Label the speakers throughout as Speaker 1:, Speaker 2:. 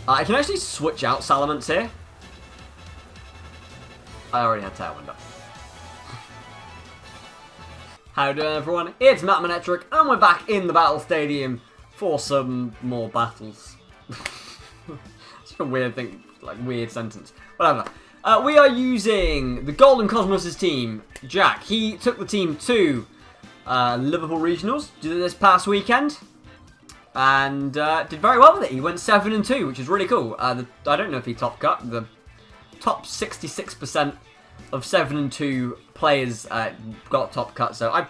Speaker 1: I can actually switch out Salamence here. I already had Tailwind up. How you doing, everyone? It's Matt Manetric, and we're back in the Battle Stadium for some more battles. It's a weird thing, like weird sentence. Whatever. We are using the Golden Cosmos' team. Jack, he took the team to Liverpool Regionals this past weekend. And did very well with it. He went 7-2, which is really cool. I don't know if he top cut. The top 66% of 7-2 players got top cut, so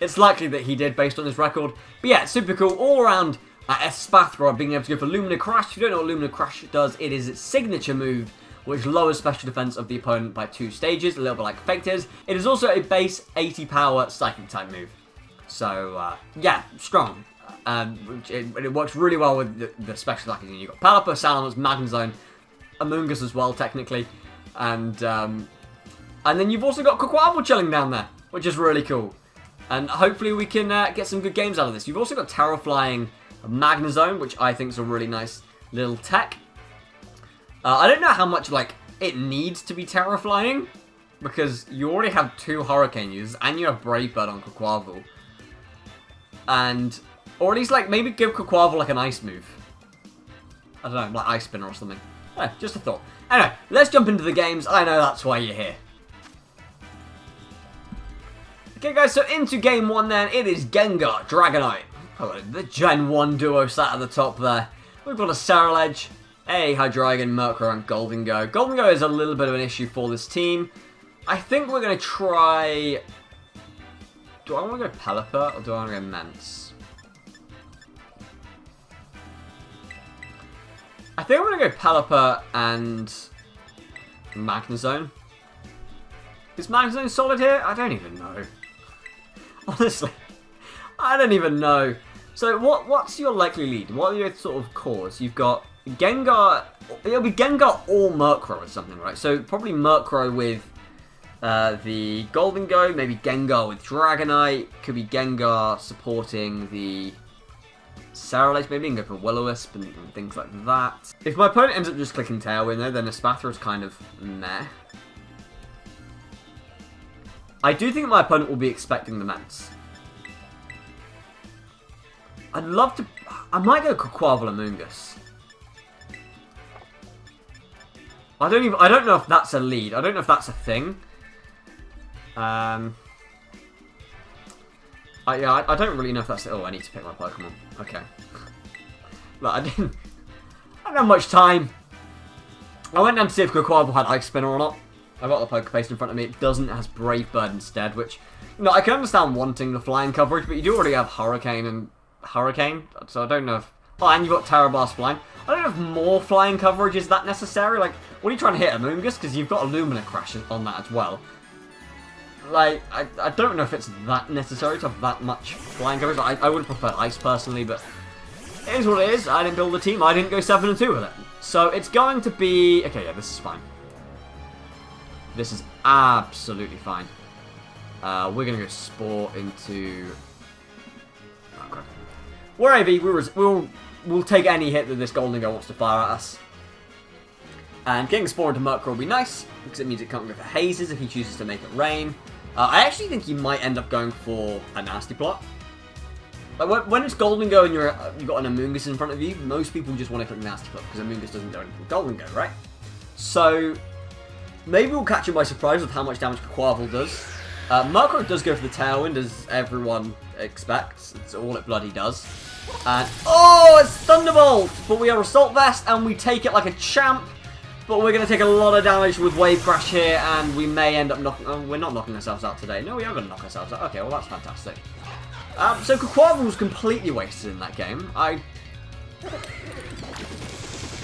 Speaker 1: it's likely that he did based on his record. But yeah, super cool. All around Espathra being able to go for Lumina Crash. If you don't know what Lumina Crash does, it is its signature move, which lowers special defense of the opponent by 2 stages, a little bit like Fake Tears. It is also a base 80 power Psychic type move. So yeah, strong. It works really well with the special attackers. You've got Pelipper, Salamence, Magnezone, Amoonguss as well, technically. And then you've also got Quaquaval chilling down there, which is really cool. And hopefully we can get some good games out of this. You've also got Terra Flying Magnezone, which I think is a really nice little tech. I don't know how much it needs to be Terra Flying, because you already have 2 Hurricane users, and you have Brave Bird on Quaquaval. Or at least, maybe give Quaquaval, an ice move. I don't know, like Ice Spinner or something. Yeah, just a thought. Anyway, let's jump into the games. I know that's why you're here. Okay, guys, so into game 1 then. It is Gengar, Dragonite. Oh, the Gen 1 duo sat at the top there. We've got a Scarlet, a Hydreigon, Murkrow, and Gholdengo. Gholdengo is a little bit of an issue for this team. I think we're going to try... Do I want to go Pelipper or do I want to go Mence? I think I'm going to go Pelipper and Magnezone. Is Magnezone solid here? I don't even know. Honestly, I don't even know. So what's your likely lead? What are your sort of cores? You've got Gengar. It'll be Gengar or Murkrow or something, right? So probably Murkrow with the Gholdengo, maybe Gengar with Dragonite. Could be Gengar supporting the Scarlet, maybe, and go for Will-O-Wisp and things like that. If my opponent ends up just clicking Tailwind though, then Espathra is kind of meh. I do think my opponent will be expecting the Mence. I'd love to... I might go Quaquaval Amoonguss. I don't know if that's a lead. I don't know if that's a thing. Yeah, I don't really know if that's... Oh, I need to pick my Pokemon. Okay. Look, I didn't have much time. I went down to see if Quaquaval had Ice Spinner or not. I got the Poke Paste in front of me. It doesn't. It has Brave Bird instead, which... I can understand wanting the flying coverage, but you do already have Hurricane and Hurricane, so I don't know if... Oh, and you've got Terra Blast flying. I don't know if more flying coverage is that necessary. What are you trying to hit, Amoonguss? Because you've got a Lumina Crash on that as well. I don't know if it's that necessary to have that much flying coverage. I would have preferred Ice personally, but it is what it is. I didn't build the team. I didn't go 7-2 with it. So it's going to be... Okay, yeah, this is fine. This is absolutely fine. We're going to go Sport into... Oh, crap. We're AV. We'll take any hit that this Gholdengo wants to fire at us. And getting Spore into Murkrow will be nice, because it means it can't go for Hazes if he chooses to make it rain. I actually think he might end up going for a Nasty Plot. When it's Gholdengo and you've got an Amoonguss in front of you, most people just want to click Nasty Plot, because Amoonguss doesn't do anything with Gholdengo, right? So, maybe we'll catch him by surprise with how much damage Quaquaval does. Murkrow does go for the Tailwind, as everyone expects. It's all it bloody does. And, oh, it's Thunderbolt! But we are Assault Vest, and we take it like a champ. But we're going to take a lot of damage with Wave Crash here, and we may end up knocking... Oh, we're not knocking ourselves out today. No, we are going to knock ourselves out. Okay, well, that's fantastic. So Quaquaval was completely wasted in that game.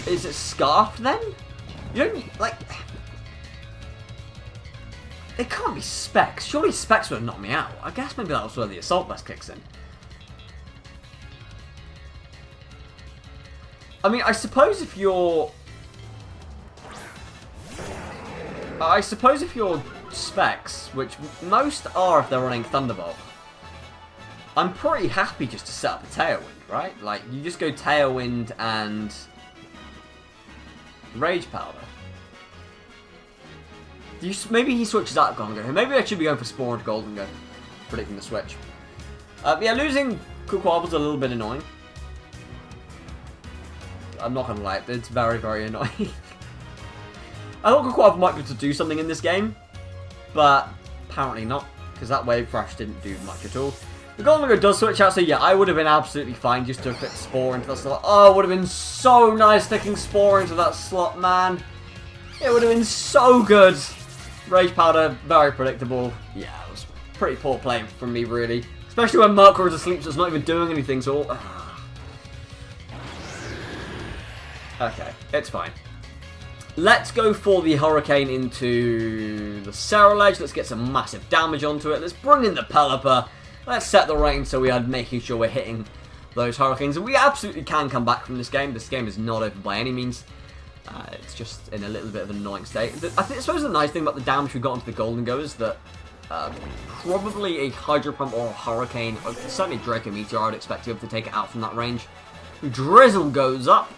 Speaker 1: Is it Scarfed, then? You don't... It can't be Specs. Surely Specs would have knocked me out. I guess maybe that was where the Assault Vest kicks in. I mean, I suppose if you're Specs, which most are if they're running Thunderbolt, I'm pretty happy just to set up a Tailwind, right? You just go Tailwind and Rage Powder. Maybe he switches out Golden. Maybe I should be going for Spore and Golden Go. Predicting the switch. Yeah, losing Quaquaval's a little bit annoying. I'm not gonna lie, it's very, very annoying. I thought Quaquaval might be able to do something in this game, but apparently not, because that Wave Crash didn't do much at all. The Golden Go does switch out, so yeah, I would have been absolutely fine just to click Spore into that slot. Oh, it would have been so nice sticking Spore into that slot, man. It would have been so good. Rage Powder, very predictable. Yeah, it was pretty poor play from me, really. Especially when Mercury is asleep, so it's not even doing anything, so... Okay, it's fine. Let's go for the Hurricane into the Scarlet. Let's get some massive damage onto it. Let's bring in the Pelipper. Let's set the rain so we are making sure we're hitting those Hurricanes. And we absolutely can come back from this game. This game is not over by any means. It's just in a little bit of an annoying state. I suppose the nice thing about the damage we got onto the Golden Go is that probably a Hydro Pump or a Hurricane, or certainly Draco Meteor, I would expect to be able to take it out from that range. Drizzle goes up,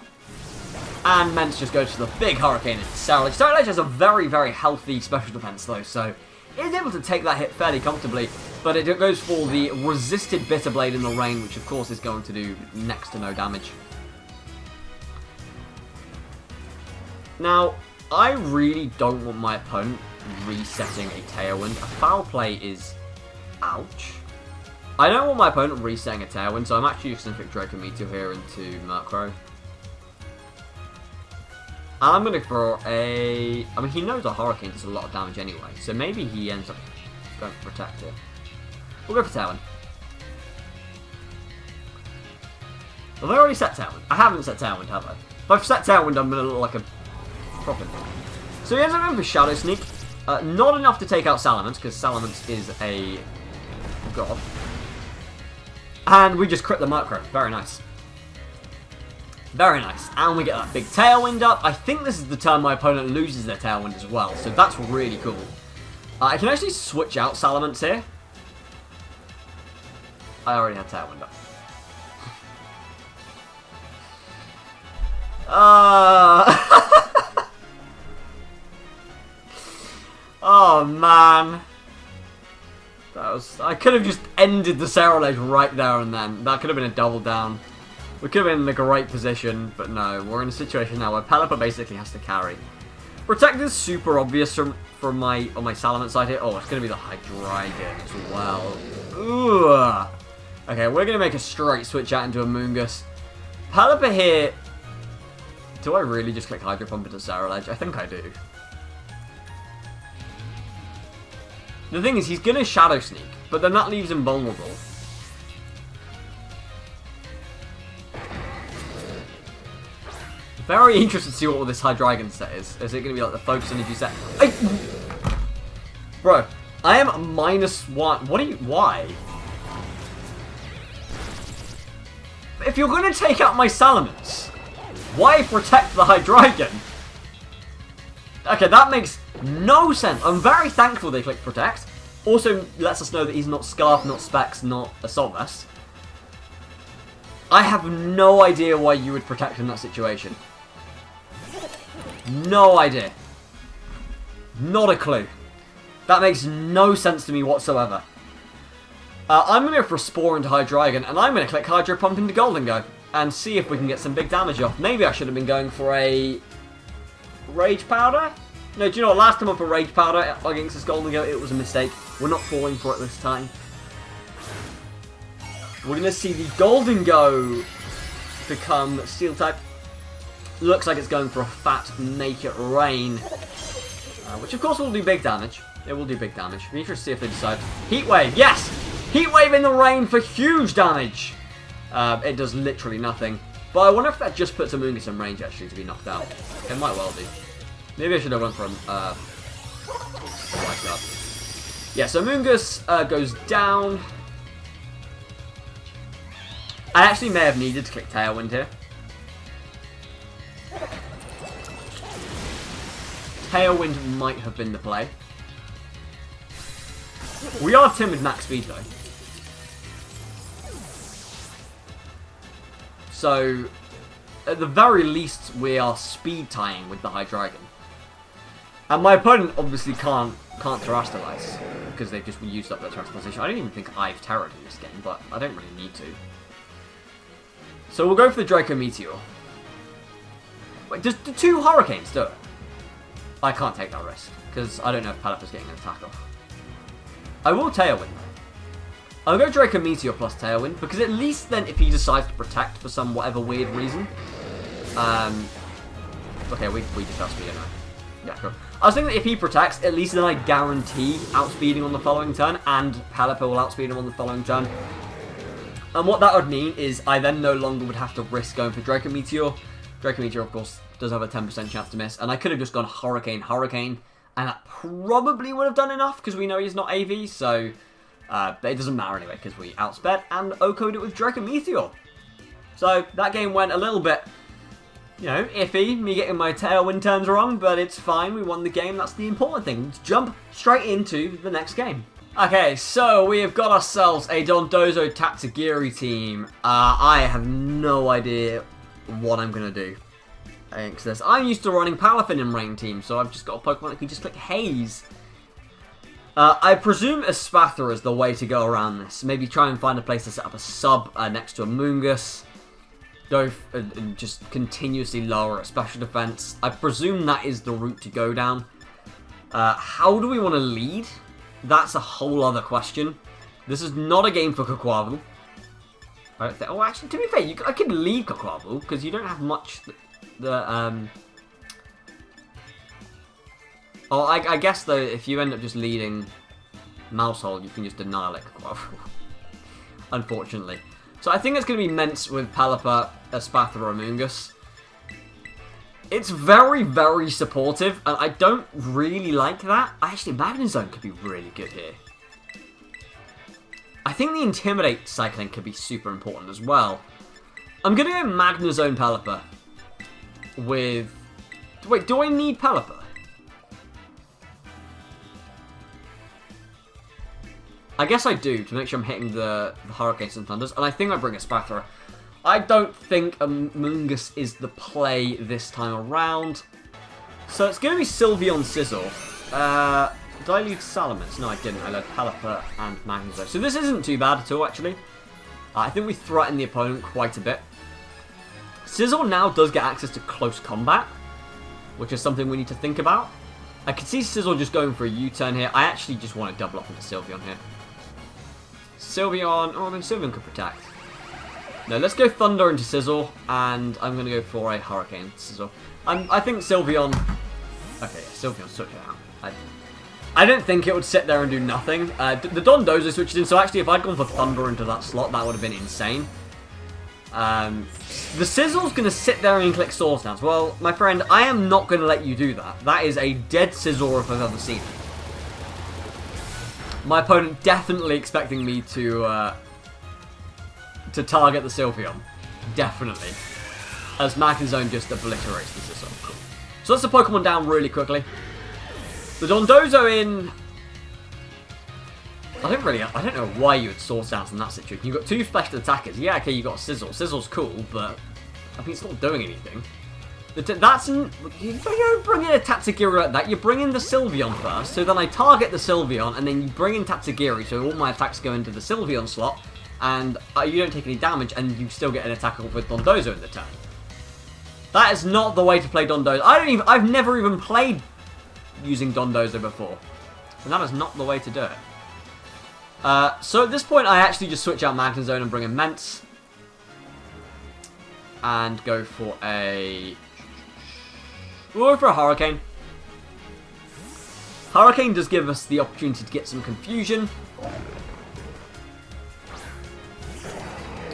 Speaker 1: and Mence just goes for the big Hurricane into Scarlet. Scarlet has a very, very healthy special defense though, so it is able to take that hit fairly comfortably, but it goes for the resisted Bitter Blade in the rain, which of course is going to do next to no damage. Now, I really don't want my opponent resetting a Tailwind. A Foul Play is... ouch. I don't want my opponent resetting a Tailwind, so I'm actually just going to pick Draco Meteor here into Murkrow. And I'm going to throw a... I mean, he knows a Hurricane does a lot of damage anyway, so maybe he ends up going for Protect it. We'll go for Tailwind. Have I already set Tailwind? I haven't set Tailwind, have I? If I've set Tailwind, I'm going to look like a... Profit. So he ends up going for Shadow Sneak. Not enough to take out Salamence, because Salamence is a god. And we just crit the Murkrow. Very nice. Very nice. And we get that big Tailwind up. I think this is the turn my opponent loses their Tailwind as well, so that's really cool. I can actually switch out Salamence here. I already had Tailwind up. Oh man, I could have just ended the Scarlet right there and then. That could have been a double down. We could have been in a great position, but no, we're in a situation now where Pelipper basically has to carry. Protect is super obvious on my Salamence side here. Oh, it's going to be the Hydreigon as well. Ooh. Okay, we're going to make a straight switch out into a Moongus. Pelipper here. Do I really just click Hydro Pump into Scarlet? I think I do. The thing is, he's going to Shadow Sneak, but then that leaves him vulnerable. Very interested to see what this Hydreigon set is. Is it going to be like the Focus Energy set? Bro, I am -1. What are you... Why? If you're going to take out my Salamence, why protect the Hydreigon? Okay, that makes no sense. I'm very thankful they clicked Protect. Also lets us know that he's not Scarf, not Specs, not Assault Vest. I have no idea why you would Protect in that situation. No idea. Not a clue. That makes no sense to me whatsoever. I'm going to go for a Spore into Hydreigon, and I'm going to click Hydro Pump into Golden Go, and see if we can get some big damage off. Maybe I should have been going for a... Rage Powder? No, do you know what? Last time I put Rage Powder against this Golden Go, it was a mistake. We're not falling for it this time. We're going to see the Golden Go become Steel type. Looks like it's going for a fat Naked Rain. Which of course will do big damage. It will do big damage. We need to see if they decide. Heat Wave, yes! Heat Wave in the rain for huge damage! It does literally nothing. But I wonder if that just puts a Moongus in range actually to be knocked out. It might well do. Maybe I should have went for a White Guard. Yeah, so Moongus goes down. I actually may have needed to click Tailwind here. Tailwind might have been the play. We are timid max speed though. So at the very least, we are speed tying with the High Dragon. And my opponent obviously can't terrestrialize because they've just used up their terrestrialization. I don't even think I've terrored in this game, but I don't really need to. So we'll go for the Draco Meteor. Wait, does the 2 Hurricanes do it? I can't take that risk because I don't know if Pelipper's getting an attack off. I will Tailwind though. I'll go Draco Meteor plus Tailwind because at least then if he decides to protect for some whatever weird reason. Okay, we just outspeed him now. Yeah, cool. I was thinking that if he protects, at least then I guarantee outspeeding on the following turn, and Pelipper will outspeed him on the following turn. And what that would mean is I then no longer would have to risk going for Draco Meteor. Draco Meteor, of course, does have a 10% chance to miss, and I could have just gone Hurricane, and that probably would have done enough, because we know he's not AV, so... but it doesn't matter anyway, because we outsped and OHKO'd it with Draco Meteor. So, that game went a little bit... you know, iffy, me getting my Tailwind turns wrong, but it's fine, we won the game, that's the important thing. Let's jump straight into the next game. Okay, so we have got ourselves a Dondozo Tatsugiri team. I have no idea what I'm going to do against this. I'm used to running Palafin in Rain Team, so I've just got a Pokemon that can just click Haze. I presume Espathra is the way to go around this. Maybe try and find a place to set up a sub next to a Moongus. Go and just continuously lower at special defense. I presume that is the route to go down. How do we want to lead? That's a whole other question. This is not a game for Quaquaval. Oh, actually, to be fair, I could lead Quaquaval because you don't have much. Oh, I guess though, if you end up just leading Mousehole, you can just annihilate Quaquaval. Unfortunately. So I think it's going to be Mence with Pelipper, Espathra, or Moongus. It's very, very supportive, and I don't really like that. Actually, Magnezone could be really good here. I think the Intimidate cycling could be super important as well. I'm going to go Magnezone Pelipper with... Wait, do I need Pelipper? I guess I do, to make sure I'm hitting the Hurricanes and Thunders, and I think I bring a Espathra. I don't think a Moongus is the play this time around. So it's going to be Sylveon Sizzle. Did I lead Salamence? No, I didn't. I led Pelipper and Magnezone. So this isn't too bad at all, actually. I think we threaten the opponent quite a bit. Sizzle now does get access to close combat, which is something we need to think about. I can see Sizzle just going for a U-turn here. I actually just want to double up into Sylveon here. Sylveon... Oh, I mean, Sylveon could protect. No, let's go Thunder into Sizzle, and I'm going to go for a Hurricane Sizzle. I think Sylveon... Okay, yeah, Sylveon's such a... I don't think it would sit there and do nothing. The Dondozo switched in, so actually if I'd gone for Thunder into that slot, that would have been insane. The Sizzle's going to sit there and click Source Dance. Well, my friend, I am not going to let you do that. That is a dead Sizzle if I've ever seen it. My opponent definitely expecting me to target the Sylveon. Definitely. As Magnezone just obliterates the Sizzle. Cool. So that's the Pokemon down really quickly. The Dondozo in... I don't know why you would Source Dance in that situation. You've got 2 special attackers. Yeah, okay, you got Sizzle. Sizzle's cool, but I mean, it's not doing anything. You don't bring in a Tatsugiri like that. You bring in the Sylveon first, so then I target the Sylveon, and then you bring in Tatsugiri, so all my attacks go into the Sylveon slot, and you don't take any damage, and you still get an attack with Dondozo in the turn. That is not the way to play Dondozo. I've never even played using Dondozo before, and that is not the way to do it. So at this point, I actually just switch out Magnezone and bring in Mence, and go for a... We'll go for a Hurricane. Hurricane does give us the opportunity to get some confusion.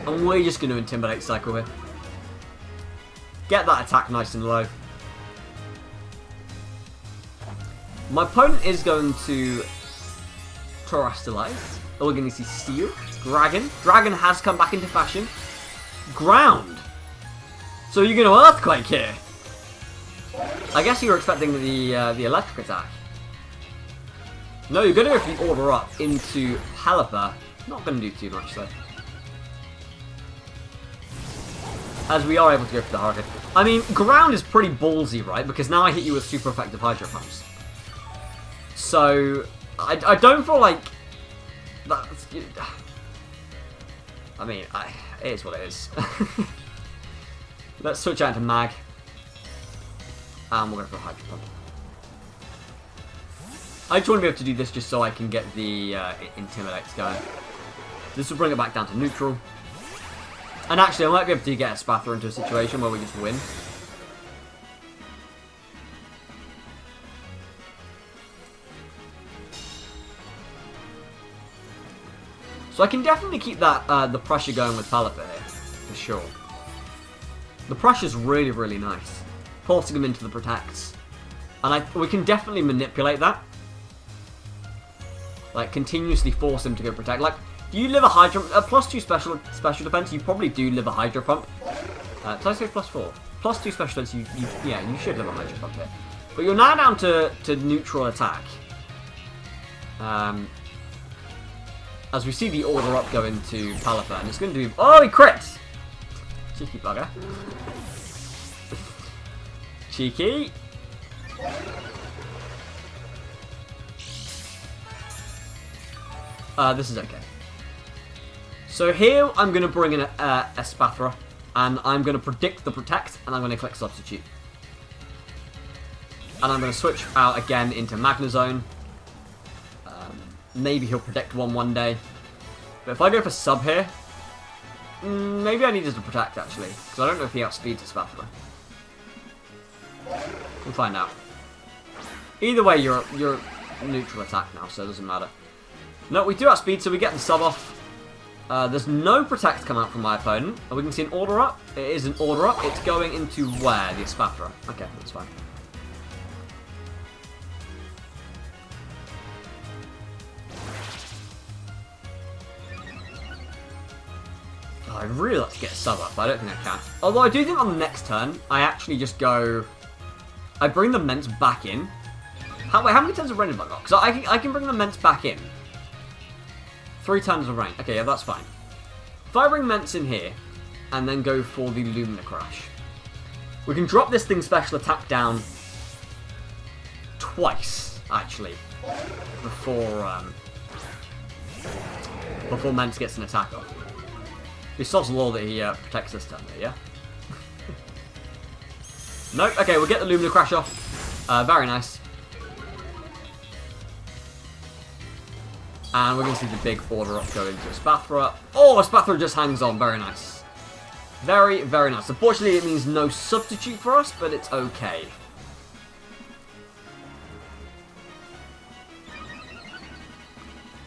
Speaker 1: And we're just going to Intimidate Cycle here. Get that attack nice and low. My opponent is going to Terrestrialize. Oh, we're going to see Steel. Dragon. Dragon has come back into fashion. Ground. So you're going to Earthquake here. I guess you were expecting the electric attack. No, you're going to go for the Order Up into Pelipper. Not going to do too much though. as we are able to go for the Hurricane. I mean, ground is pretty ballsy, right? Because now I hit you with super effective Hydro Pumps. So, I don't feel like... That's, I mean, it is what it is. Let's switch out to Mag. And we'll go for a Hydro Pump. I just want to be able to do this just so I can get the Intimidates going. This will bring it back down to neutral. And actually, I might be able to get a Spathra into a situation where we just win. So I can definitely keep that the pressure going with Palipit here, for sure. The pressure's really, really nice. Forcing him into the protects. And we can definitely manipulate that. Like, continuously force him to go protect. Like, do you live a Hydro... +2 special defense, you probably do live a Hydro Pump. Did I say +4? +2 special defense, yeah, you should live a Hydro Pump here. But you're now down to neutral attack. As we see the order up go into Palipit, and it's going to do... Oh, he crits! Cheeky bugger. Cheeky. This is okay. So here I'm going to bring in a Spathra, and I'm going to predict the protect, and I'm going to click substitute. And I'm going to switch out again into Magnezone. Maybe he'll protect one day. But if I go for sub here, maybe I needed to protect actually, because I don't know if he outspeeds his Spathra. We'll find out. Either way, you're neutral attack now, so it doesn't matter. No, we do outspeed, so we get the sub off. There's no protect come out from my opponent. And we can see an order up. It is an order up. It's going into where? The Spathra. Okay, that's fine. Oh, I'd really like to get a sub up, but I don't think I can. Although I do think on the next turn, I actually just go... I bring the Ments back in. How many turns of rain have I got? Because I can bring the Ments back in. 3 turns of rain. Okay, yeah, that's fine. If I bring Ments in here, and then go for the Lumina Crash, we can drop this thing's special attack down twice, actually, before Ments gets an attack off. He solves the law that he protects this turn there, yeah? Nope, okay, we'll get the Lumina Crash off. Very nice. And we're going to see the big order up go into a Spathra. Oh, a Spathra just hangs on. Very nice. Very, very nice. Unfortunately, it means no substitute for us, but it's okay.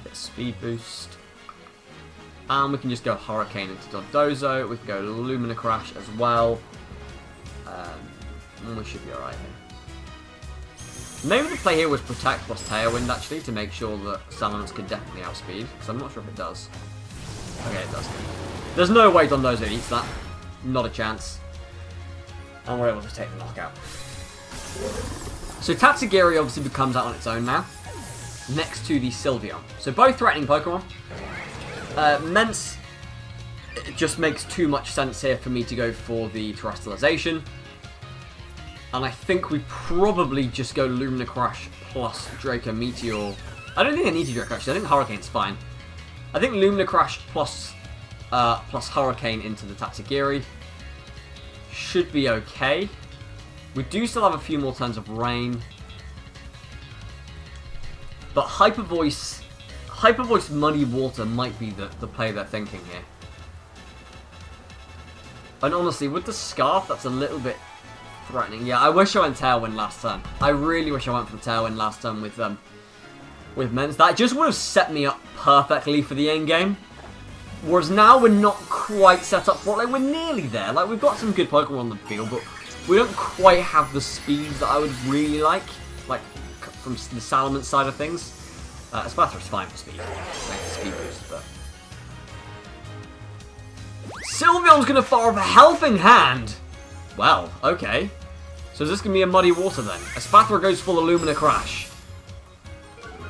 Speaker 1: Get speed boost. And we can just go Hurricane into Dondozo. We can go Lumina Crash as well. And we should be alright here. Maybe the play here was Protect plus Tailwind, actually, to make sure that Salamence could definitely outspeed. Because I'm not sure if it does. Okay, it does. There's no way Dondozo eats that. Not a chance. And we're able to take the knockout. So Tatsugiri obviously becomes out on its own now. Next to the Sylveon. So both threatening Pokemon. Mence, it just makes too much sense here for me to go for the Terrestrialization. And I think we probably just go Lumina Crash plus Draco Meteor. I don't think I need to Draco Crash. I think Hurricane's fine. I think Lumina Crash plus Hurricane into the Tatsugiri should be okay. We do still have a few more turns of Rain. But Hyper Voice Muddy Water might be the play they're thinking here. And honestly, with the Scarf, that's a little bit threatening. Yeah, I wish I went Tailwind last turn. I really wish I went for the Tailwind last turn with Mence. That just would have set me up perfectly for the end game. Whereas now we're not quite set up for it. Like, we're nearly there. Like, we've got some good Pokemon on the field, but we don't quite have the speed that I would really like from the Salamence side of things. Spathra's fine for speed. Thanks to speed boost, but... Sylveon's going to fire off a Helping Hand! Well, okay. So is this going to be a Muddy Water then? A Spathra goes full Illumina Crash.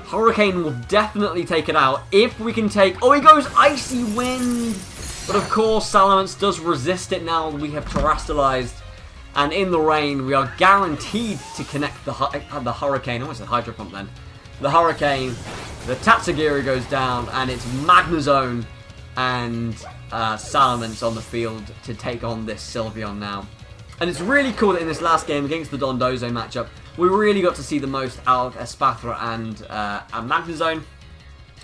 Speaker 1: Hurricane will definitely take it out if we can take... Oh, he goes Icy Wind! But of course, Salamence does resist it now. We have terrestrialized. And in the rain, we are guaranteed to connect the Hurricane. I almost said Hydro Pump then. The Hurricane, the Tatsugiri goes down, and it's Magnezone and Salamence on the field to take on this Sylveon now. And it's really cool that in this last game against the Dondozo matchup, we really got to see the most out of Espathra and Magnezone.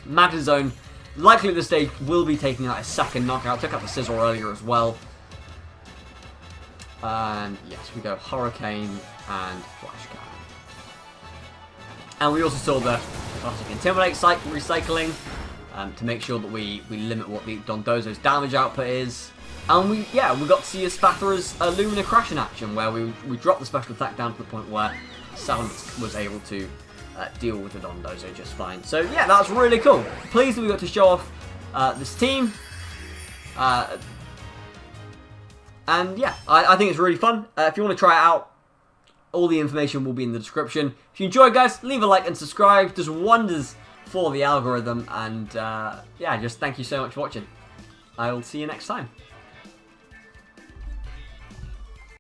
Speaker 1: Magnezone, likely at this stage, will be taking out a second knockout. Took out the Sizzle earlier as well. And yes, we go Hurricane and Flash Cannon. And we also saw the classic Intimidate recycling to make sure that we limit what the Dondozo's damage output is. And we got to see Espathra's Lumina Crash in action, where we dropped the special attack down to the point where Salamence was able to deal with the Dondozo just fine. So yeah, that's really cool. Pleased that we got to show off this team. And yeah, I think it's really fun. If you want to try it out, all the information will be in the description. If you enjoyed, guys, leave a like and subscribe. Does wonders for the algorithm. And yeah, just thank you so much for watching. I will see you next time.